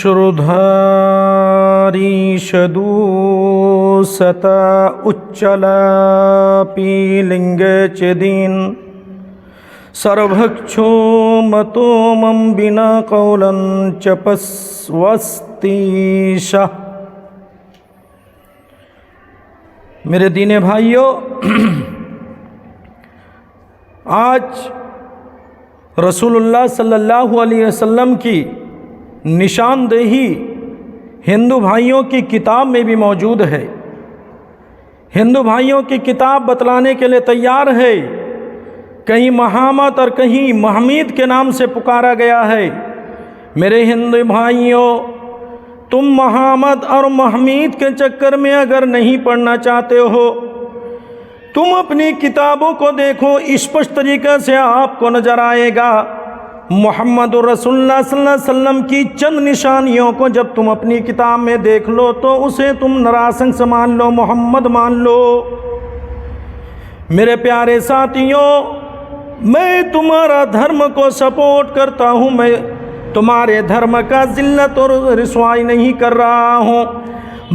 श्रुधारी शदूसता उच्चला piling चेदीन सर्वभक्षो मतो मम बिना कौलं चपस्वस्तीशा। मेरे दीने भाइयों, आज रसूलुल्लाह सल्लल्लाहु अलैहि वसल्लम की निशानदेही हिंदू भाइयों की किताब में भी मौजूद है। हिंदू भाइयों की किताब बतलाने के लिए तैयार है। कहीं महामत और कहीं महमीद के नाम से पुकारा गया है। मेरे हिंदू भाइयों, तुम महामत और महमीद के चक्कर में अगर नहीं पढ़ना चाहते हो, तुम अपनी किताबों को देखो, स्पष्ट तरीक़े से आपको नजर आएगा मोहम्मद रसूलुल्लाह सल्लल्लाहु अलैहि वसल्लम की चंद निशानियों को जब तुम अपनी किताब में देख लो तो उसे तुम नरासंस मान लो, मोहम्मद मान लो। मेरे प्यारे साथियों, मैं तुम्हारा धर्म को सपोर्ट करता हूँ, मैं तुम्हारे धर्म का जिल्लत और रिसवाई नहीं कर रहा हूँ।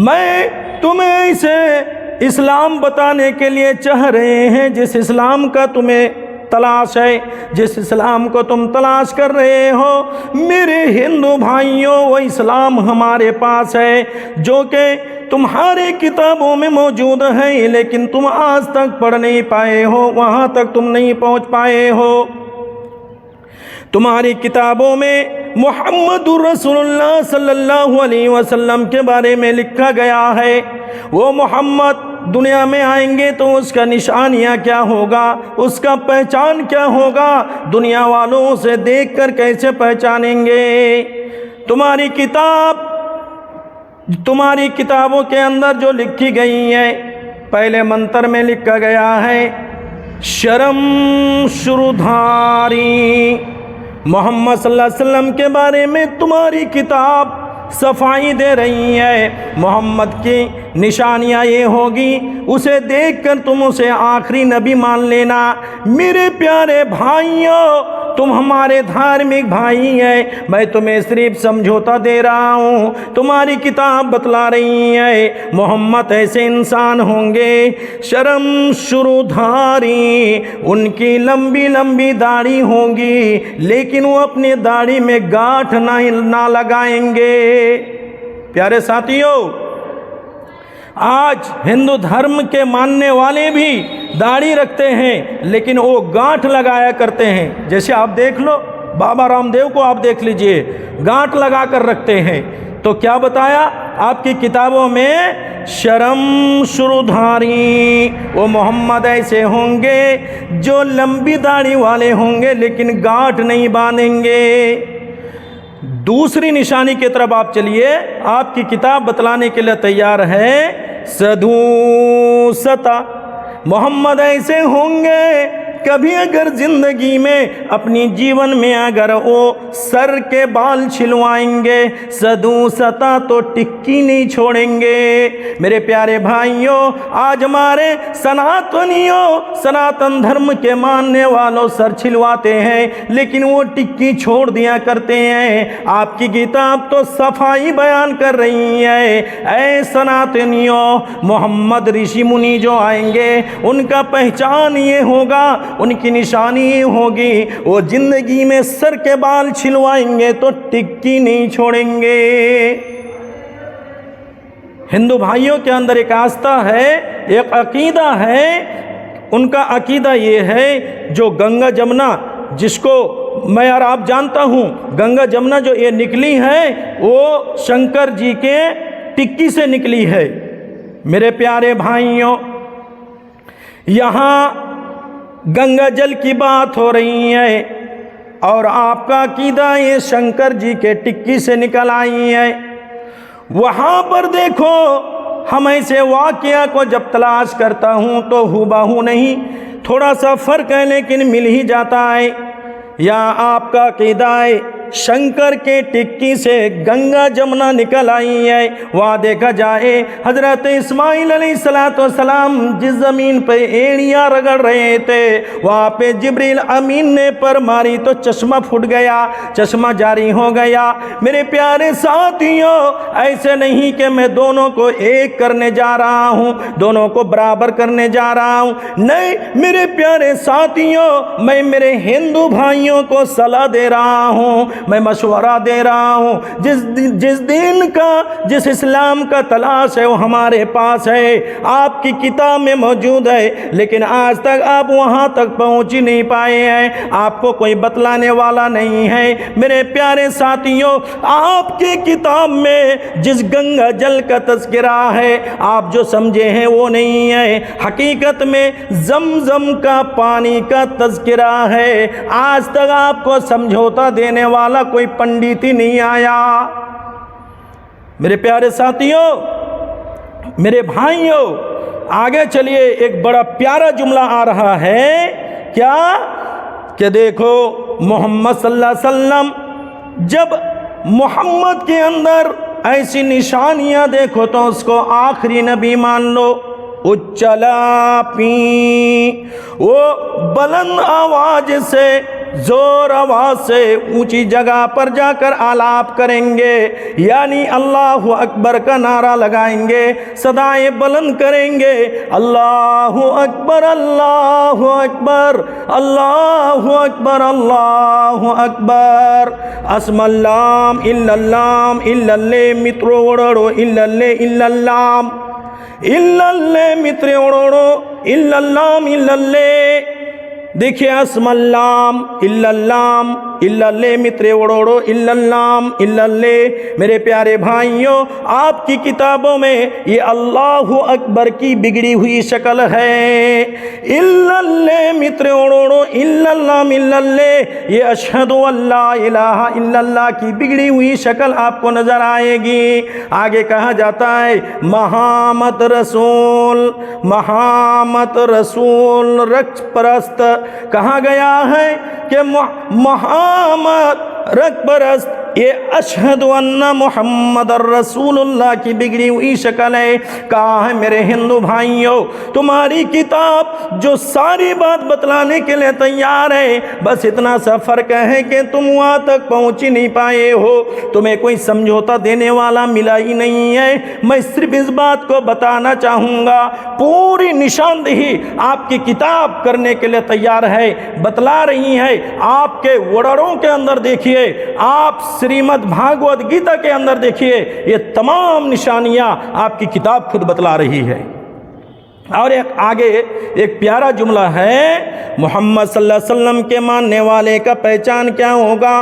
मैं तुम्हें इसे इस्लाम बताने के लिए चाह रहे हैं, जिस इस्लाम का तुम्हें तलाश है, जिस इस्लाम को तुम तलाश कर रहे हो मेरे हिंदू भाइयों, वो इस्लाम हमारे पास है जो कि तुम्हारे किताबों में मौजूद है, लेकिन तुम आज तक पढ़ नहीं पाए हो, वहाँ तक तुम नहीं पहुँच पाए हो। तुम्हारी किताबों में मुहम्मदुर रसूलुल्लाह सल्लल्लाहु अलैहि वसल्लम के बारे में लिखा गया है। वो मोहम्मद दुनिया में आएंगे तो उसका निशानियाँ क्या होगा, उसका पहचान क्या होगा, दुनिया वालों उसे देखकर कैसे पहचानेंगे। तुम्हारी किताबों के अंदर जो लिखी गई है, पहले मंत्र में लिखा गया है शरम शुरुधारी। मोहम्मद सल्लल्लाहु अलैहि वसल्लम के बारे में तुम्हारी किताब सफाई दे रही है। मोहम्मद की निशानियाँ ये होगी, उसे देखकर तुम उसे आखिरी नबी मान लेना। मेरे प्यारे भाइयों, तुम हमारे धार्मिक भाई हैं, मैं तुम्हें सिर्फ समझौता दे रहा हूँ। तुम्हारी किताब बतला रही है मोहम्मद ऐसे इंसान होंगे शर्म शुरुधारी, उनकी लंबी लंबी दाढ़ी होगी, लेकिन वो अपनी दाढ़ी में गांठ ना लगाएंगे। प्यारे साथियों, आज हिंदू धर्म के मानने वाले भी दाढ़ी रखते हैं, लेकिन वो गांठ लगाया करते हैं। जैसे आप देख लो, बाबा रामदेव को आप देख लीजिए, गांठ लगा कर रखते हैं। तो क्या बताया आपकी किताबों में, शर्म शुरुधारी, वो मोहम्मद ऐसे होंगे जो लंबी दाढ़ी वाले होंगे लेकिन गांठ नहीं बांधेंगे। दूसरी निशानी की तरफ आप चलिए, आपकी किताब बतलाने के लिए तैयार है सदूसता, मोहम्मद ऐसे होंगे कभी अगर जिंदगी में अपनी जीवन में अगर वो सर के बाल छिलवाएंगे, सदूसता तो टिक्की नहीं छोड़ेंगे। मेरे प्यारे भाइयों, आज हमारे सनातनियों, सनातन धर्म के मानने वालों सर छिलवाते हैं, लेकिन वो टिक्की छोड़ दिया करते हैं। आपकी किताब तो सफाई बयान कर रही है। ऐ सनातनियों, मोहम्मद ऋषि मुनि जो आएंगे उनका पहचान ये होगा, उनकी निशानी होगी, वो जिंदगी में सर के बाल छिलवाएंगे तो टिक्की नहीं छोड़ेंगे। हिंदू भाइयों के अंदर एक आस्था है, एक अकीदा है। उनका अकीदा ये है, जो गंगा जमुना, जिसको मैं और आप जानता हूँ, गंगा जमुना जो ये निकली है वो शंकर जी के टिक्की से निकली है। मेरे प्यारे भाइयों, यहाँ गंगा जल की बात हो रही है और आपका अकीदा ये शंकर जी के टिक्की से निकल आई है। वहाँ पर देखो, हम ऐसे वाक़या को जब तलाश करता हूँ तो हुबहू नहीं, थोड़ा सा फ़र्क है लेकिन मिल ही जाता है। या आपका अकीदा है शंकर के टिक्की से गंगा जमुना निकल आई है। वहाँ देखा जाए हजरत इस्माइल अलैहिस्सलाम जिस ज़मीन पर एड़ियाँ रगड़ रहे थे वहाँ पे जिब्रील अमीन ने पर मारी तो चश्मा फूट गया, चश्मा जारी हो गया। मेरे प्यारे साथियों, ऐसे नहीं कि मैं दोनों को एक करने जा रहा हूँ, दोनों को बराबर करने जा रहा हूँ, नहीं मेरे प्यारे साथियों, मैं मेरे हिंदू भाइयों को सलाह दे रहा हूँ, मैं मशवरा दे रहा हूँ। जिस दिन का, जिस इस्लाम का तलाश है वो हमारे पास है, आपकी किताब में मौजूद है, लेकिन आज तक आप वहाँ तक पहुँच ही नहीं पाए हैं, आपको कोई बतलाने वाला नहीं है। मेरे प्यारे साथियों, आपकी किताब में जिस गंगा जल का तज़किरा है आप जो समझे हैं वो नहीं है, हकीकत में ज़मज़म का पानी का तज़किरा है। आज तक आपको समझौता देने वाला कोई पंडित ही नहीं आया। मेरे प्यारे साथियों, मेरे भाइयों, आगे चलिए, एक बड़ा प्यारा जुमला आ रहा है, क्या कि देखो मोहम्मद सल्लल्लाहु अलैहि वसल्लम, जब मोहम्मद के अंदर ऐसी निशानियां देखो तो उसको आखिरी नबी मान लो। उच्चला पी, वो बुलंद आवाज से, जोर आवाज से ऊंची जगह पर जाकर आलाप करेंगे, यानी अल्लाहु अकबर का नारा लगाएंगे, सदाएं बुलंद करेंगे, अल्लाहु अकबर अल्लाहु अकबर अल्लाहु अकबर अल्लाहु अकबर। अस्मल्लाम इल्लल्लाम इल्लल्ले मित्रो ओड़ो इल्लल्ले इल्लल्लाम इल्लल्ले मित्रे ओड़ो इल्लल्लाम इल्लल्ले। देखिए, अस्मल्लाम इल्लल्लाम इल्लल्ले मित्रे ओड़ोड़ो इल्लल्लाम इल्लल्ले। मेरे प्यारे भाइयों, आपकी किताबों में ये अल्लाहु अकबर की बिगड़ी हुई शक्ल है, इल्लल्ले मित्रे ओड़ोड़ो इल्लल्लाम इल्लल्ले, ये अशहदु अल्ला इलाहा इल्लल्लाह की बिगड़ी हुई शक्ल आपको नजर आएगी। आगे कहा जाता है महामत रसूल, महामत रसूल रक्ष परस्त। कहा गया है कि मोहम्मद रक्बरस्त, ये अशहदु अन्ना मोहम्मद रसूलुल्लाह की बिगड़ी हुई शक्ल है। कहा है मेरे हिंदू भाइयों, तुम्हारी किताब जो सारी बात बतलाने के लिए तैयार है, बस इतना सा फर्क है कि तुम वहाँ तक पहुँच ही नहीं पाए हो, तुम्हें कोई समझौता देने वाला मिला ही नहीं है। मैं सिर्फ इस बात को बताना चाहूँगा, पूरी निशानदेही आपकी किताब करने के लिए तैयार है, बतला रही है। आपके वर्णों के अंदर देखिए, आप श्रीमद् भागवत गीता के अंदर देखिए, ये तमाम निशानियां आपकी किताब खुद बतला रही है। और एक आगे एक प्यारा जुमला है, मोहम्मद सल्लल्लाहु अलैहि वसल्लम के मानने वाले का पहचान क्या होगा,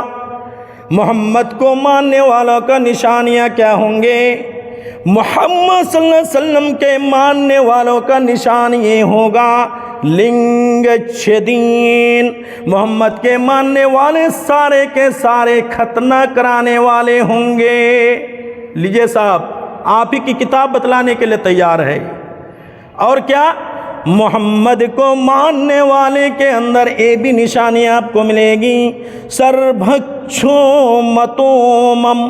मोहम्मद को मानने वालों का निशानियां क्या होंगे। मोहम्मद सल्लल्लाहु अलैहि वसल्लम के मानने वालों का निशान ये होगा, लिंग छेदीन। मोहम्मद के मानने वाले सारे के सारे खतना कराने वाले होंगे। लीजिए साहब, आप ही की किताब बतलाने के लिए तैयार है। और क्या, मोहम्मद को मानने वाले के अंदर ये भी निशानी आपको मिलेगी, सर्वभक्षो मतोमम,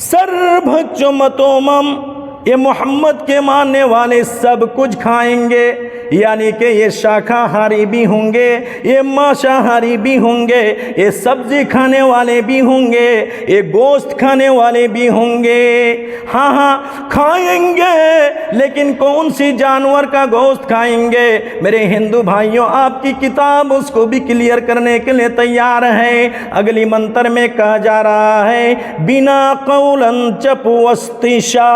सर्वभक्षो मतोमम। ये मोहम्मद के मानने वाले सब कुछ खाएंगे, यानी कि ये शाकाहारी भी होंगे, ये मांसाहारी भी होंगे, ये सब्जी खाने वाले भी होंगे, ये गोश्त खाने वाले भी होंगे। हाँ हाँ खाएंगे, लेकिन कौन सी जानवर का गोश्त खाएंगे। मेरे हिंदू भाइयों, आपकी किताब उसको भी क्लियर करने के लिए तैयार है। अगली मंत्र में कहा जा रहा है, बिना कौलन चपुवस्तिशा,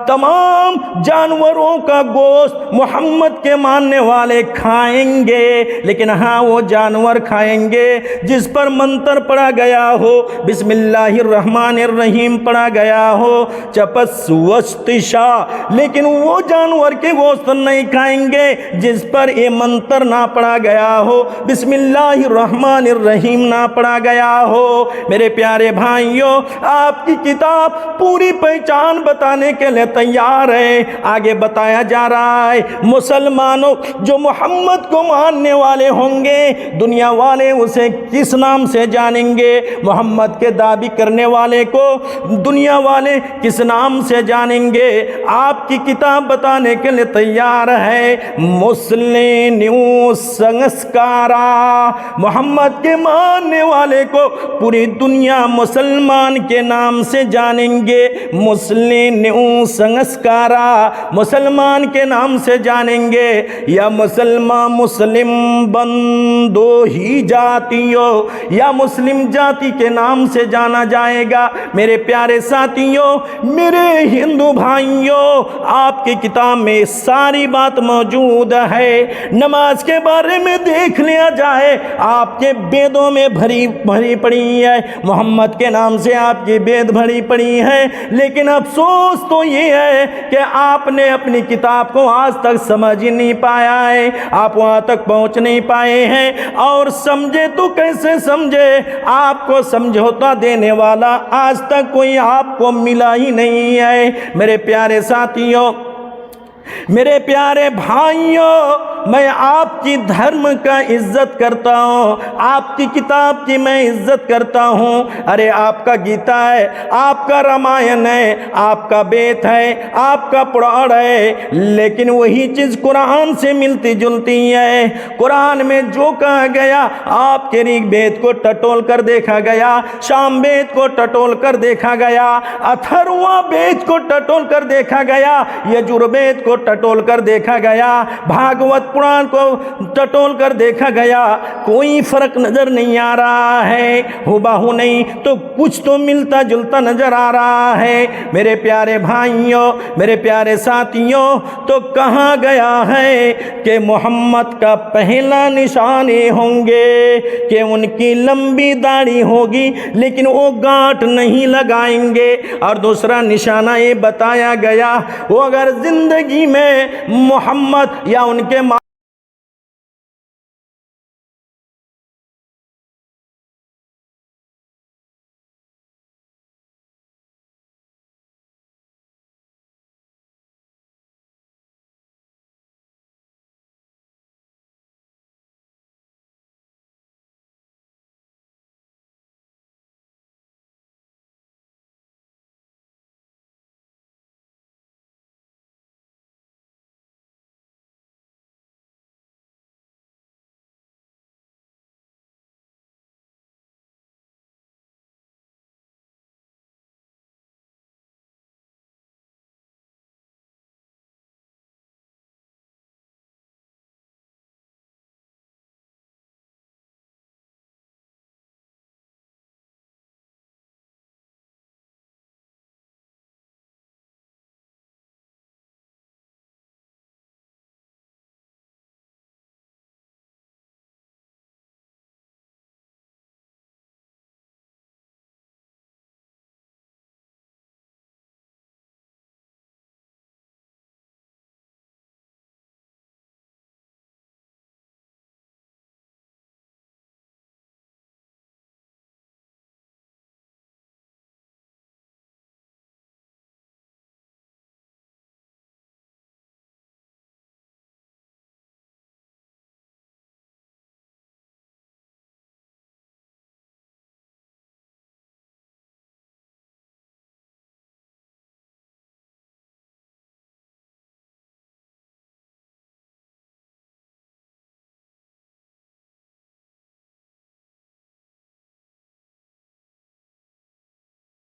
तमाम जानवरों का गोश्त मोहम्मद के मानने वाले खाएंगे, लेकिन हाँ वो जानवर खाएंगे जिस पर मंत्र पढ़ा गया हो, बिस्मिल्लाहिर्रहमानिर्रहीम पढ़ा गया हो, चपस्वस्तिशा। लेकिन वो जानवर के गोश्त नहीं खाएंगे जिस पर ये मंत्र ना पढ़ा गया हो, बिस्मिल्लाहिर्रहमानिर्रहीम ना पढ़ा गया हो। मेरे प्यारे भाइयों, आपकी किताब पूरी पहचान बताने के लिए तैयार है। आगे बताया जा रहा है, मुसलमान मुसलमानों, जो मोहम्मद को मानने वाले होंगे, दुनिया वाले उसे किस नाम से जानेंगे? मोहम्मद के दावी करने वाले को दुनिया वाले किस नाम से जानेंगे? आपकी किताब बताने के लिए तैयार है, मुस्लिम न्यूज़ संस्कारा। मोहम्मद के मानने वाले को पूरी दुनिया मुसलमान के नाम से जानेंगे। मुस्लिम न्यूज़ संस्कारा मुसलमान के नाम से जानेंगे, या मुसलमान मुस्लिम बंदो ही जातियों, या मुस्लिम जाति के नाम से जाना जाएगा। मेरे प्यारे साथियों, मेरे हिंदू भाइयों, आपकी किताब में सारी बात मौजूद है। नमाज के बारे में देख लिया जाए, आपके वेदों में भरी पड़ी है, मोहम्मद के नाम से आपकी वेद भरी पड़ी है। लेकिन अफसोस तो ये है कि आपने अपनी किताब को आज तक समझ ही नहीं पाया है, आप वहाँ तक पहुँच नहीं पाए हैं। और समझे तो कैसे समझे, आपको समझौता देने वाला आज तक कोई आपको मिला ही नहीं है। मेरे प्यारे साथियों, मेरे प्यारे भाइयों, मैं आपकी धर्म का इज्जत करता हूँ, आपकी किताब की मैं इज्जत करता हूँ। अरे आपका गीता है, आपका रामायण है, आपका वेद है, आपका पुराण है, लेकिन वही चीज़ कुरान से मिलती जुलती है। कुरान में जो कहा गया, आपके ऋग्वेद को टटोल कर देखा गया, सामवेद को टटोल कर देखा गया, अथर्वण वेद को टटोल कर देखा गया, यजुर्वेद को टटोल कर देखा गया, भागवत पुराण को टटोल कर देखा गया, कोई फर्क नजर नहीं आ रहा है। हुबहू नहीं तो कुछ तो मिलता जुलता नजर आ रहा है। मेरे प्यारे भाइयों, मेरे प्यारे साथियों, तो कहा गया है कि मोहम्मद का पहला निशान ये होंगे कि उनकी लंबी दाढ़ी होगी, लेकिन वो गांठ नहीं लगाएंगे। और दूसरा निशाना ये बताया गया, वो अगर जिंदगी में मोहम्मद या उनके